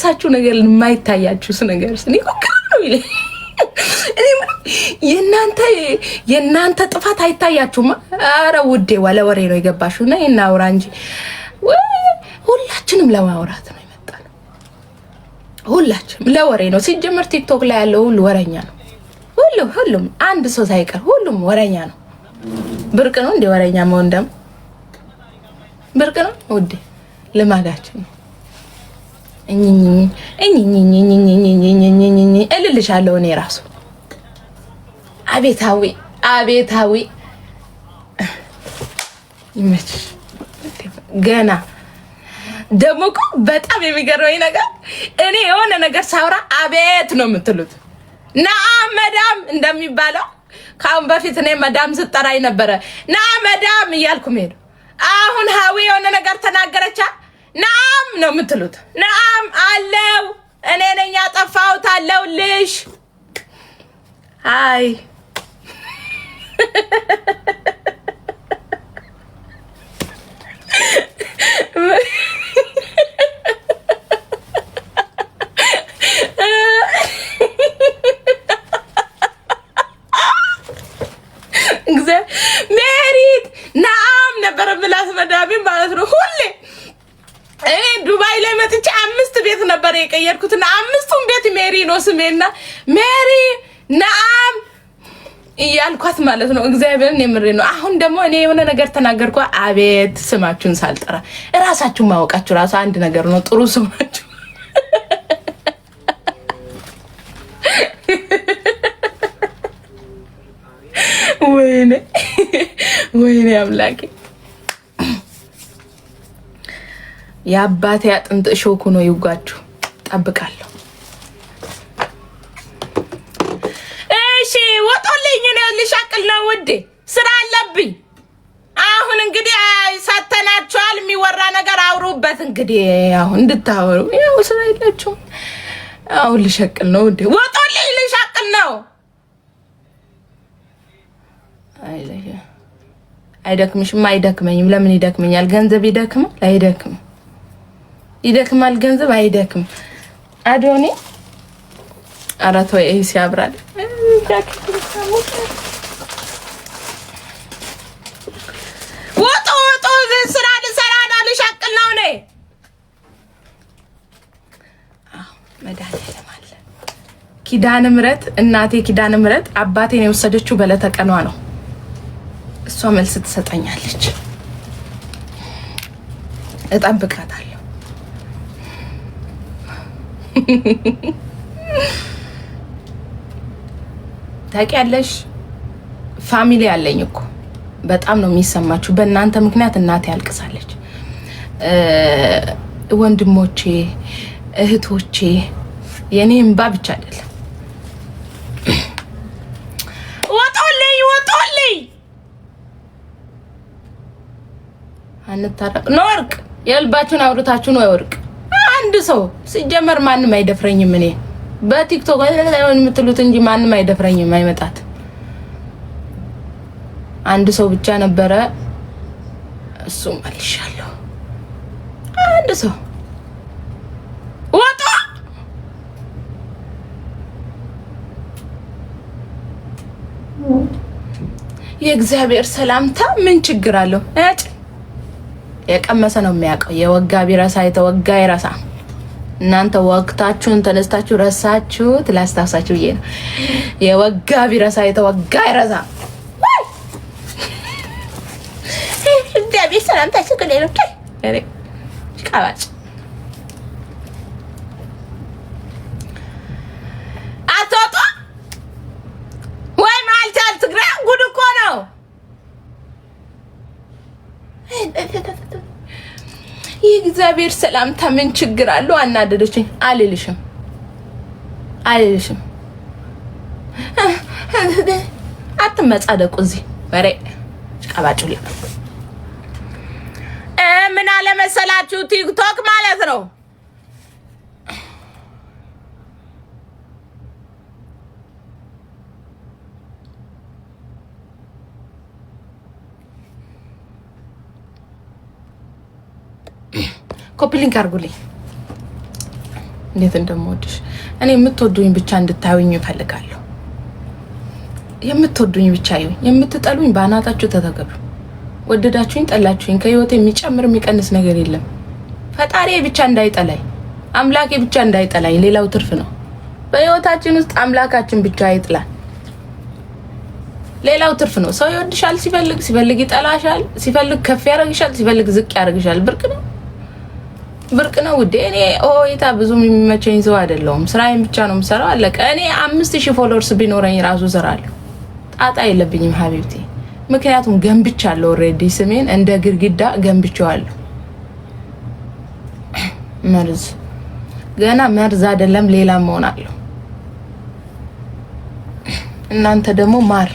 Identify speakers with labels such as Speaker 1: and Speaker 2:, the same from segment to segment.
Speaker 1: የራሳችሁ ነገር የማይታያችሁስ ነገር እኔ ኮከራ ነው ይለ እኔ የእናንተ ጥፋት አይታያችሁማ። ኧረ ውዴ ወለ ወሬ ነው የገባሽውና እናውራ እንጂ ሁላችንም ለማውራት ነው የመጣነው። ሁላችንም ለወሬ ነው ሲጀመር። ቲክቶክ ላይ ያለው ሁሉ ወሬኛ ነው። ሁሉም አንድ ሰው ሳይቀር ሁሉም ወሬኛ ነው። ብርቅ ነው እንደ ወሬኛ መሆን ደግሞ ብርቅ ነው ውዴ፣ ልማዳችን ነው። እልልሻለሁ እኔ ራሱ አቤታዊ ይመችሽ። ገና ደግሞ እኮ በጣም የሚገርመኝ ነገር እኔ የሆነ ነገር ሳውራ አቤት ነው የምትሉት። ናም መዳም እንደሚባለው ካሁን በፊት እኔ መዳም ስጠራኝ ነበረ። ና መዳም እያልኩ ሄዱ። አሁን ሀዊ የሆነ ነገር ተናገረቻ ናም ነው የምትሉት። ናም አለው እኔ ነኝ ያጠፋሁት አለውልሽ። አይ ሜሪት ናም ነበር ብላስ መዳሜ ማለት ነው። ሁሌ እኔ ዱባይ ላይ መጥቼ 5 ቤት ነበር የቀየርኩትና 5ቱም ቤት ሜሪ ነው ስሜና ሜሪ ናም እያልኳት ማለት ነው። እግዚአብሔርን የምሬ ነው። አሁን ደግሞ እኔ የሆነ ነገር ተናገርኩ አቤት ስማችሁን ሳልጠራ እራሳችሁን ማወቃችሁ ራሱ አንድ ነገር ነው። ጥሩ ስማችሁ ወይኔ አምላኬ የአባቴ አጥንት እሾኩ ነው ይውጋችሁ። ጠብቃለሁ። እሺ ወጣልኝ ነው ልሻቅል ነው ውዴ፣ ስራ አለብኝ። አሁን እንግዲህ ሳተናችኋል። የሚወራ ነገር አውሩበት እንግዲህ አሁን እንድታወሩ ያው ስራ የላችሁም። አሁን ልሸቅል ነው ውዴ፣ ወጣልኝ ልሻቅል ነው። አይደክምሽም? አይደክመኝም። ለምን ይደክመኛል? ገንዘብ ይደክማል? አይደክም። ይደክማል ገንዘብ አይደክም። አዶኒ አራቶ ኤሲ ያብራል። ወጦ ስራ ልሰራ ነው። ልሻቅል ነው እኔ። መድኃኒዓለም አለ። ኪዳነ ምሕረት እናቴ ኪዳነ ምሕረት አባቴን የወሰደችው በለተቀኗ ነው። እሷ መልስ ትሰጠኛለች። እጠብቃታለሁ። ታውቂያለሽ ፋሚሊ ያለኝ እኮ በጣም ነው የሚሰማችሁ። በእናንተ ምክንያት እናቴ ያልቅሳለች። ወንድሞቼ፣ እህቶቼ የኔ እንባ ብቻ አይደለም። ወጣልኝ አንታረቅ ነው ወርቅ። የልባችሁን አውርታችሁ ነው ወርቅ። አንድ ሰው ሲጀመር ማንም አይደፍረኝም። እኔ በቲክቶክ የምትሉት እንጂ ማንም አይደፍረኝም። አይመጣት አንድ ሰው ብቻ ነበረ። እሱ መልሻለሁ። አንድ ሰው ወጣ። የእግዚአብሔር ሰላምታ ምን ችግር አለው? የቀመሰ ነው የሚያውቀው። የወጋ ቢረሳ የተወጋ ይረሳ። እናንተ ወቅታችሁን ተነስታችሁ ረሳችሁት። ላስታውሳችሁ ብዬ ነው። የወጋ ቢረሳ የተወጋ ይረሳ። እግዚአብሔር ሰላምታ ችግር የለም። ቃባጭ አትወጡ ወይ ማልቻል። ትግራይ ጉድ እኮ ነው። የእግዚአብሔር ሰላምታ ምን ችግር አለው? አናደደችኝ። አልልሽም አትመጻደቁ። እዚህ ወሬ ቃባጭ ምን አለ መሰላችሁ? ቲክቶክ ማለት ነው ኮፒ ሊንክ አድርጉልኝ። እንዴት እንደምወድሽ እኔ የምትወዱኝ ብቻ እንድታዩኝ እፈልጋለሁ። የምትወዱኝ ብቻ ይሁን፣ የምትጠሉኝ ባናታችሁ ተተከሉ። ወደዳችሁኝ ጠላችሁኝ ከህይወቴ የሚጨምር የሚቀንስ ነገር የለም። ፈጣሪ ብቻ እንዳይጠላኝ፣ አምላኬ ብቻ እንዳይጠላኝ፣ ሌላው ትርፍ ነው። በህይወታችን ውስጥ አምላካችን ብቻ አይጥላል፣ ሌላው ትርፍ ነው። ሰው ይወድሻል ሲፈልግ ይጠላሻል፣ ሲፈልግ ከፍ ያደርግሻል፣ ሲፈልግ ዝቅ ያደርግሻል። ብርቅ ነው ውዴ። እኔ ኦይታ ብዙ የሚመቸኝ ሰው አይደለሁም። ስራዬን ብቻ ነው የምሰራው፣ አለቀ። እኔ 5000 ፎሎወርስ ቢኖረኝ ራሱ እሰራለሁ፣ ጣጣ የለብኝም ሀቢብቴ። ምክንያቱም ገንብቻለሁ፣ ኦልሬዲ ስሜን እንደ ግድግዳ ገንብቻለሁ። መርዝ ገና መርዝ አይደለም ሌላም እሆናለሁ። እናንተ ደግሞ ማር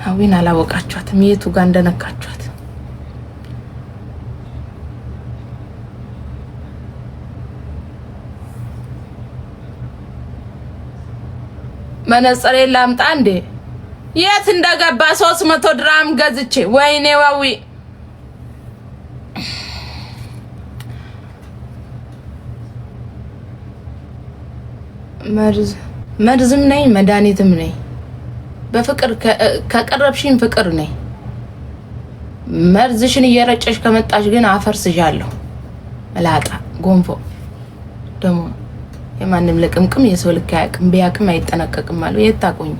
Speaker 1: ሀዊን አላወቃችኋትም፣ የቱ ጋር እንደነካችኋት። መነጽሬ ላምጣ እንዴ? የት እንደገባ 300 ድራም ገዝቼ፣ ወይኔ ዋዊ መርዝም ነኝ መድኃኒትም ነኝ። በፍቅር ከቀረብሽኝ ፍቅር ነኝ። መርዝሽን እየረጨሽ ከመጣሽ ግን አፈርስሻለሁ። መላጣ ጎንፎ ደሞ የማንም ለቅምቅም የሰው ልክ አያውቅም፣ ቢያውቅም አይጠነቀቅም አሉ። የት ታቆኝ?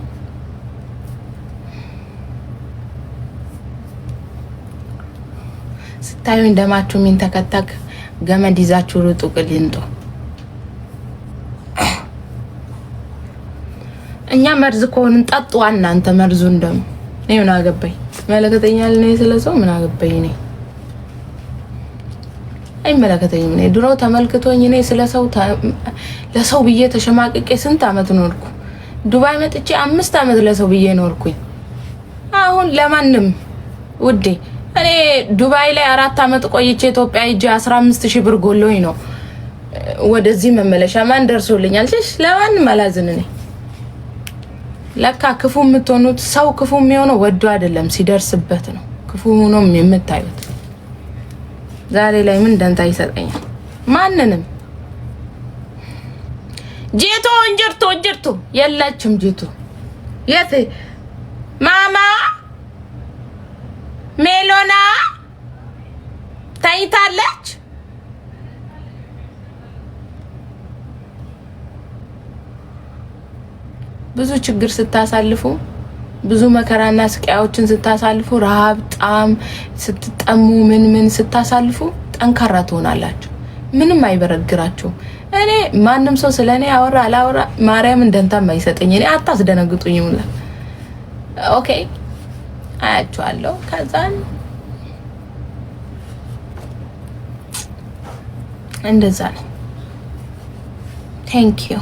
Speaker 1: ስታዩ እንደማችሁ ምን ተከታክ ገመድ ይዛችሁ ሩጡ ቅሊንጦ። እኛ መርዝ ከሆንን ጠጡ። እናንተ መርዙ እንደም እኔ ምን አገባኝ? መለከተኛል ነው ስለሰው ምን አገባኝ? እኔ አይመለከተኝም። እኔ ድሮ ተመልክቶኝ እኔ ስለሰው ለሰው ብዬ ተሸማቅቄ ስንት አመት ኖርኩ። ዱባይ መጥቼ 5 አመት ለሰው ብዬ ኖርኩኝ። አሁን ለማንም ውዴ እኔ ዱባይ ላይ 4 አመት ቆይቼ ኢትዮጵያ ሂጄ 15000 ብር ጎሎኝ ነው ወደዚህ መመለሻ ማን ደርሶልኛል? እሺ ለማንም አላዝን። እኔ ለካ ክፉ የምትሆኑት ሰው ክፉ የሚሆነው ወዶ አይደለም ሲደርስበት ነው ክፉ ሆኖ የምታዩት። ዛሬ ላይ ምን ደንታ ይሰጠኛል? ማንንም ጄቶ እንጀርቶ የላችም። ጄቶ የት ማማ ሜሎና ታይታለች። ብዙ ችግር ስታሳልፉ፣ ብዙ መከራና ስቃዮችን ስታሳልፉ፣ ረሃብ ጣም ስትጠሙ ምን ስታሳልፉ ጠንካራ ትሆናላችሁ። ምንም አይበረግራችሁም። እኔ ማንም ሰው ስለኔ አወራ አላወራ ማርያምን ደንታም አይሰጠኝ። እኔ አታስደነግጡኝ ሙላ ኦኬ አያችኋለሁ። ከዛን እንደዛ ነው። ቴንክ ዩ።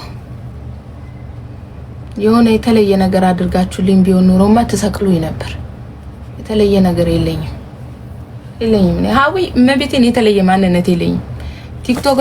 Speaker 1: የሆነ የተለየ ነገር አድርጋችሁልኝ ቢሆን ኖሮማ ተሰቅሉኝ ነበር። የተለየ ነገር የለኝም። እኔ ሀዊ መቤቴን የተለየ ማንነት የለኝም። ቲክቶክ